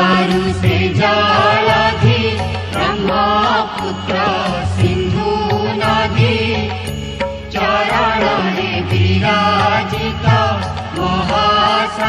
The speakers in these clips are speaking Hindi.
दारु से जलाधि ब्रह्मपुत्र सिंधु नदी चरणरे विराजित महासागर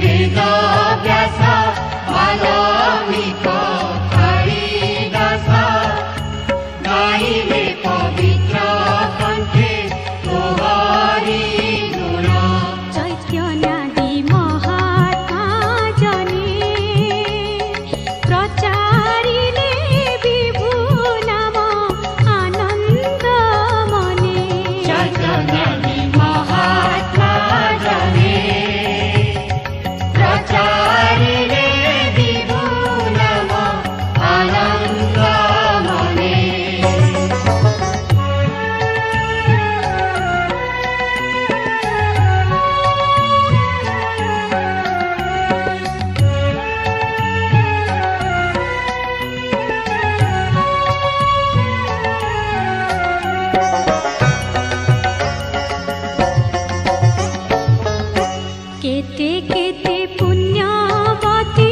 वेद व्यास वाल्मीकि कालिदास गाइले पवित्र कंठे तोहरी गुण चैतन्यादि महात्मा जने प्रचारिले विभु नाम आनंद मने चैतन्यादि महात्मा जने प्रचारिले विभु नाम आनंद मने केते केते पुण्यवती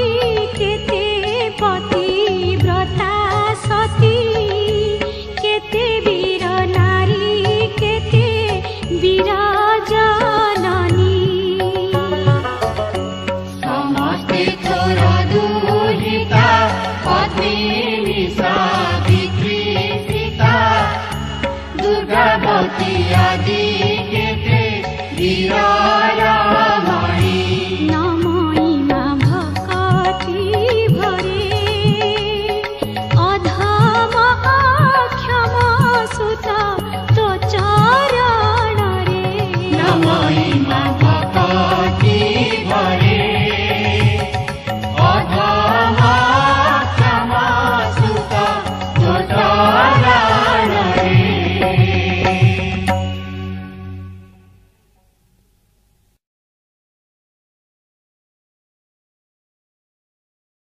केते पतिव्रता सती केते वीर नारी केते वीर जननी समस्ते तोर दुहिता पत्नी सावित्री सीता दुर्गावती आदि केते वीर